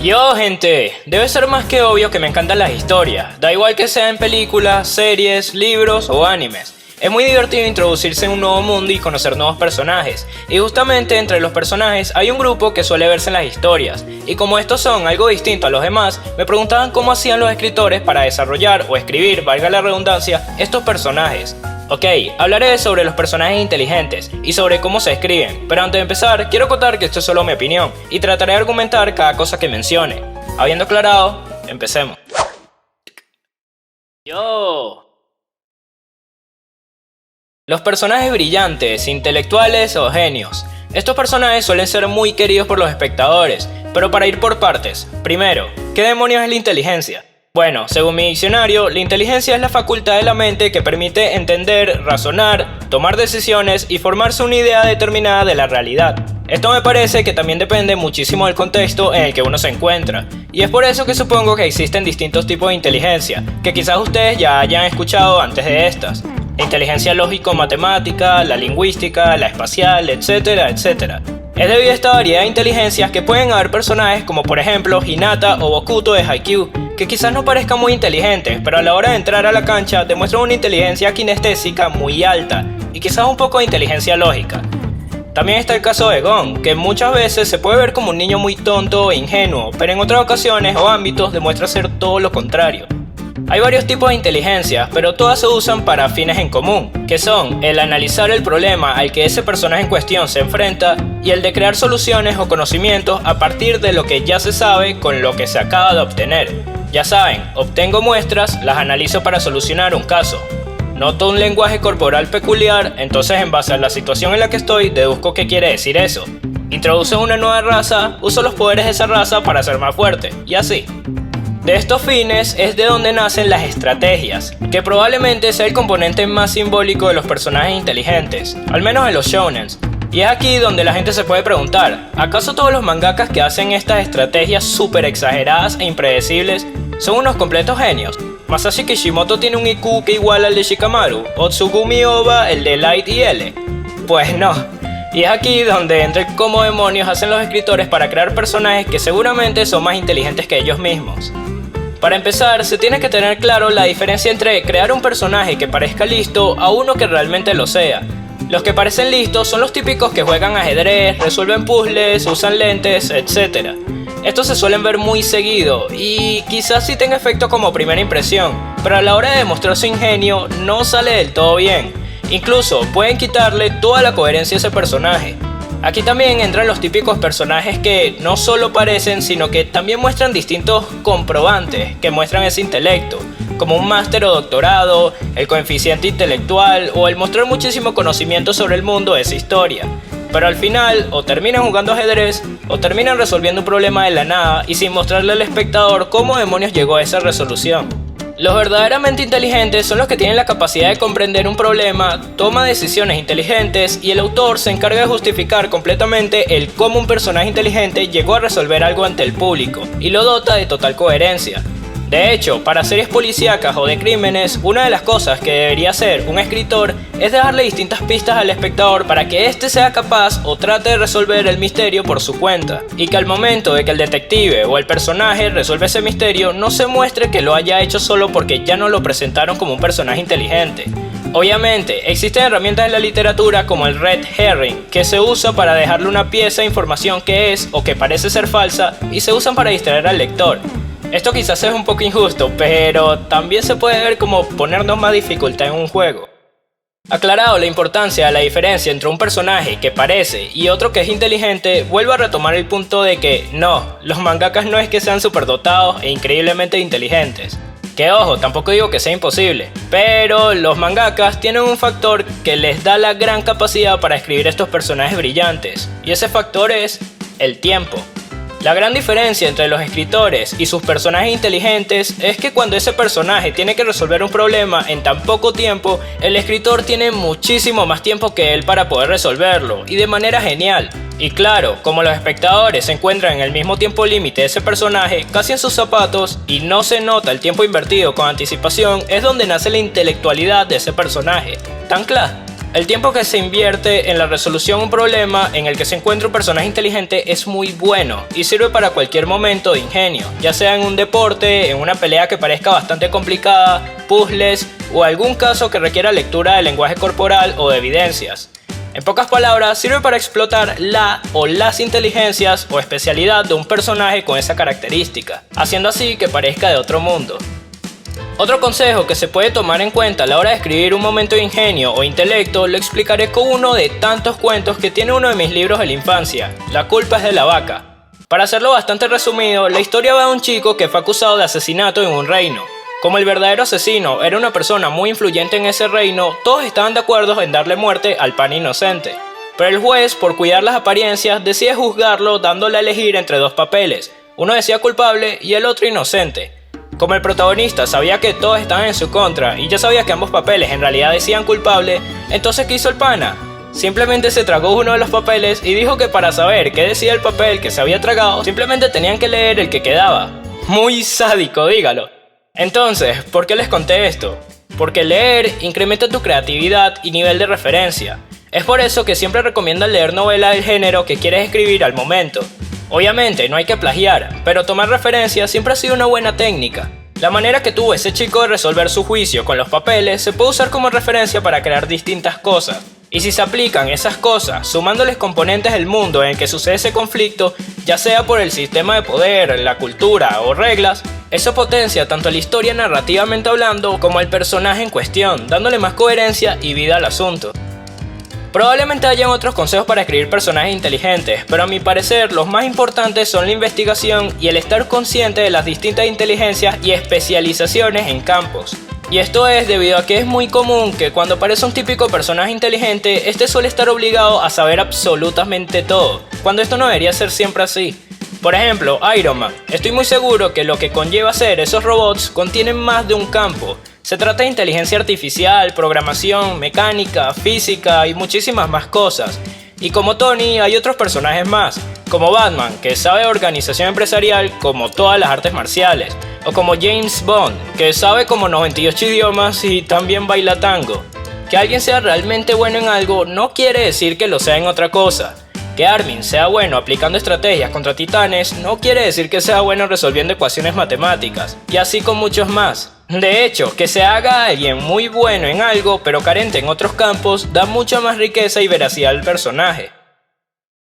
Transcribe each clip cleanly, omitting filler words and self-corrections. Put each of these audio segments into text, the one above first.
Yo, gente, debe ser más que obvio que me encantan las historias, da igual que sea en películas, series, libros o animes. Es muy divertido introducirse en un nuevo mundo y conocer nuevos personajes, y justamente entre los personajes hay un grupo que suele verse en las historias, y como estos son algo distinto a los demás, me preguntaban cómo hacían los escritores para desarrollar o escribir, valga la redundancia, estos personajes. Ok, hablaré sobre los personajes inteligentes y sobre cómo se escriben, pero antes de empezar quiero contar que esto es solo mi opinión y trataré de argumentar cada cosa que mencione. Habiendo aclarado, empecemos. Los personajes brillantes, intelectuales o genios. Estos personajes suelen ser muy queridos por los espectadores, pero para ir por partes. Primero, ¿qué demonios es la inteligencia? Bueno, según mi diccionario, la inteligencia es la facultad de la mente que permite entender, razonar, tomar decisiones y formarse una idea determinada de la realidad. Esto me parece que también depende muchísimo del contexto en el que uno se encuentra, y es por eso que supongo que existen distintos tipos de inteligencia, que quizás ustedes ya hayan escuchado antes de estas. La inteligencia lógico-matemática, la lingüística, la espacial, etcétera, etcétera. Es debido a esta variedad de inteligencias que pueden haber personajes como por ejemplo Hinata o Bokuto de Haikyuu, que quizás no parezcan muy inteligentes, pero a la hora de entrar a la cancha demuestran una inteligencia kinestésica muy alta y quizás un poco de inteligencia lógica. También está el caso de Gon, que muchas veces se puede ver como un niño muy tonto e ingenuo, pero en otras ocasiones o ámbitos demuestra ser todo lo contrario. Hay varios tipos de inteligencia, pero todas se usan para fines en común, que son el analizar el problema al que ese personaje en cuestión se enfrenta y el de crear soluciones o conocimientos a partir de lo que ya se sabe con lo que se acaba de obtener. Ya saben, obtengo muestras, las analizo para solucionar un caso. Noto un lenguaje corporal peculiar, entonces en base a la situación en la que estoy, deduzco qué quiere decir eso. Introduce una nueva raza, uso los poderes de esa raza para ser más fuerte, y así. De estos fines es de donde nacen las estrategias, que probablemente sea el componente más simbólico de los personajes inteligentes, al menos en los shounens. Y es aquí donde la gente se puede preguntar, ¿acaso todos los mangakas que hacen estas estrategias súper exageradas e impredecibles son unos completos genios? Masashi Kishimoto tiene un IQ que iguala al de Shikamaru, o Tsugumi Ohba el de Light y L. Pues no. Y es aquí donde entra el cómo demonios hacen los escritores para crear personajes que seguramente son más inteligentes que ellos mismos. Para empezar, se tiene que tener claro la diferencia entre crear un personaje que parezca listo a uno que realmente lo sea. Los que parecen listos son los típicos que juegan ajedrez, resuelven puzzles, usan lentes, etc. Estos se suelen ver muy seguido y quizás sí tenga efecto como primera impresión, pero a la hora de demostrar su ingenio no sale del todo bien. Incluso pueden quitarle toda la coherencia a ese personaje. Aquí también entran los típicos personajes que no solo parecen, sino que también muestran distintos comprobantes que muestran ese intelecto, como un máster o doctorado, el coeficiente intelectual o el mostrar muchísimo conocimiento sobre el mundo de esa historia. Pero al final, o terminan jugando ajedrez, o terminan resolviendo un problema de la nada y sin mostrarle al espectador cómo demonios llegó a esa resolución. Los verdaderamente inteligentes son los que tienen la capacidad de comprender un problema, toma decisiones inteligentes y el autor se encarga de justificar completamente el cómo un personaje inteligente llegó a resolver algo ante el público y lo dota de total coherencia. De hecho, para series policíacas o de crímenes, una de las cosas que debería hacer un escritor es dejarle distintas pistas al espectador para que éste sea capaz o trate de resolver el misterio por su cuenta, y que al momento de que el detective o el personaje resuelve ese misterio no se muestre que lo haya hecho solo porque ya no lo presentaron como un personaje inteligente. Obviamente, existen herramientas en la literatura como el red herring, que se usa para dejarle una pieza de información que es o que parece ser falsa y se usan para distraer al lector. Esto quizás es un poco injusto, pero también se puede ver como ponernos más dificultad en un juego. Aclarado la importancia de la diferencia entre un personaje que parece y otro que es inteligente, vuelvo a retomar el punto de que no, los mangakas no es que sean superdotados e increíblemente inteligentes. Que ojo, tampoco digo que sea imposible, pero los mangakas tienen un factor que les da la gran capacidad para escribir estos personajes brillantes, y ese factor es el tiempo. La gran diferencia entre los escritores y sus personajes inteligentes es que cuando ese personaje tiene que resolver un problema en tan poco tiempo, el escritor tiene muchísimo más tiempo que él para poder resolverlo, y de manera genial. Y claro, como los espectadores se encuentran en el mismo tiempo límite de ese personaje, casi en sus zapatos, y no se nota el tiempo invertido con anticipación, es donde nace la intelectualidad de ese personaje. ¿Tan claro? El tiempo que se invierte en la resolución de un problema en el que se encuentra un personaje inteligente es muy bueno y sirve para cualquier momento de ingenio, ya sea en un deporte, en una pelea que parezca bastante complicada, puzzles o algún caso que requiera lectura de lenguaje corporal o de evidencias. En pocas palabras, sirve para explotar la o las inteligencias o especialidad de un personaje con esa característica, haciendo así que parezca de otro mundo. Otro consejo que se puede tomar en cuenta a la hora de escribir un momento de ingenio o intelecto lo explicaré con uno de tantos cuentos que tiene uno de mis libros de la infancia, La culpa es de la vaca. Para hacerlo bastante resumido, la historia va de un chico que fue acusado de asesinato en un reino. Como el verdadero asesino era una persona muy influyente en ese reino, todos estaban de acuerdo en darle muerte al pan inocente. Pero el juez, por cuidar las apariencias, decide juzgarlo dándole a elegir entre dos papeles. Uno decía culpable y el otro inocente. Como el protagonista sabía que todos estaban en su contra y ya sabía que ambos papeles en realidad decían culpable, entonces ¿qué hizo el pana? Simplemente se tragó uno de los papeles y dijo que para saber qué decía el papel que se había tragado, simplemente tenían que leer el que quedaba. Muy sádico, dígalo. Entonces, ¿por qué les conté esto? Porque leer incrementa tu creatividad y nivel de referencia. Es por eso que siempre recomiendo leer novelas del género que quieres escribir al momento. Obviamente no hay que plagiar, pero tomar referencias siempre ha sido una buena técnica. La manera que tuvo ese chico de resolver su juicio con los papeles se puede usar como referencia para crear distintas cosas. Y si se aplican esas cosas, sumándoles componentes del mundo en el que sucede ese conflicto, ya sea por el sistema de poder, la cultura o reglas, eso potencia tanto la historia narrativamente hablando como el personaje en cuestión, dándole más coherencia y vida al asunto. Probablemente hayan otros consejos para escribir personajes inteligentes, pero a mi parecer los más importantes son la investigación y el estar consciente de las distintas inteligencias y especializaciones en campos. Y esto es debido a que es muy común que cuando aparece un típico personaje inteligente, este suele estar obligado a saber absolutamente todo, cuando esto no debería ser siempre así. Por ejemplo, Iron Man. Estoy muy seguro que lo que conlleva hacer esos robots contienen más de un campo. Se trata de inteligencia artificial, programación, mecánica, física y muchísimas más cosas. Y como Tony hay otros personajes más, como Batman, que sabe de organización empresarial como todas las artes marciales, o como James Bond, que sabe como 98 idiomas y también baila tango. Que alguien sea realmente bueno en algo no quiere decir que lo sea en otra cosa. Que Armin sea bueno aplicando estrategias contra titanes no quiere decir que sea bueno resolviendo ecuaciones matemáticas, y así con muchos más. De hecho, que se haga alguien muy bueno en algo pero carente en otros campos da mucha más riqueza y veracidad al personaje.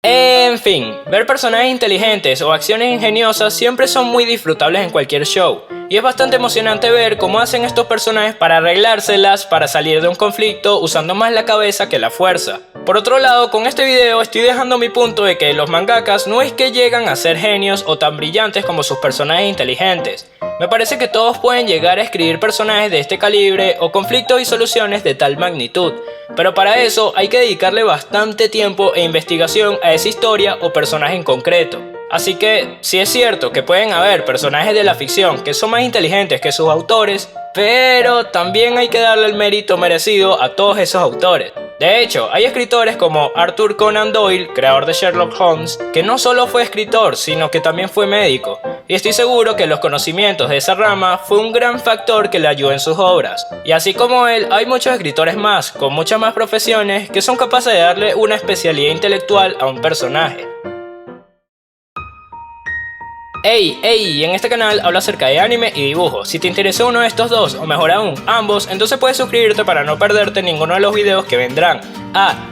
En fin, ver personajes inteligentes o acciones ingeniosas siempre son muy disfrutables en cualquier show, y es bastante emocionante ver cómo hacen estos personajes para arreglárselas para salir de un conflicto usando más la cabeza que la fuerza. Por otro lado, con este video estoy dejando mi punto de que los mangakas no es que llegan a ser genios o tan brillantes como sus personajes inteligentes. Me parece que todos pueden llegar a escribir personajes de este calibre o conflictos y soluciones de tal magnitud, pero para eso hay que dedicarle bastante tiempo e investigación a esa historia o personaje en concreto. Así que, sí es cierto que pueden haber personajes de la ficción que son más inteligentes que sus autores, pero también hay que darle el mérito merecido a todos esos autores. De hecho, hay escritores como Arthur Conan Doyle, creador de Sherlock Holmes, que no solo fue escritor, sino que también fue médico, y estoy seguro que los conocimientos de esa rama fue un gran factor que le ayudó en sus obras. Y así como él, hay muchos escritores más, con muchas más profesiones, que son capaces de darle una especialidad intelectual a un personaje. En este canal hablo acerca de anime y dibujo. Si te interesó uno de estos dos, o mejor aún, ambos, entonces puedes suscribirte para no perderte ninguno de los videos que vendrán.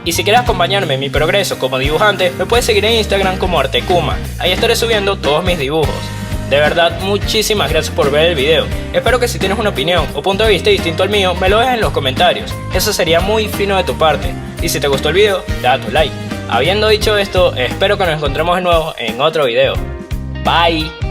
Y si quieres acompañarme en mi progreso como dibujante, me puedes seguir en Instagram como Artekuma. Ahí estaré subiendo todos mis dibujos. De verdad, muchísimas gracias por ver el video. Espero que si tienes una opinión o punto de vista distinto al mío, me lo dejes en los comentarios. Eso sería muy fino de tu parte. Y si te gustó el video, da tu like. Habiendo dicho esto, espero que nos encontremos de nuevo en otro video. Bye.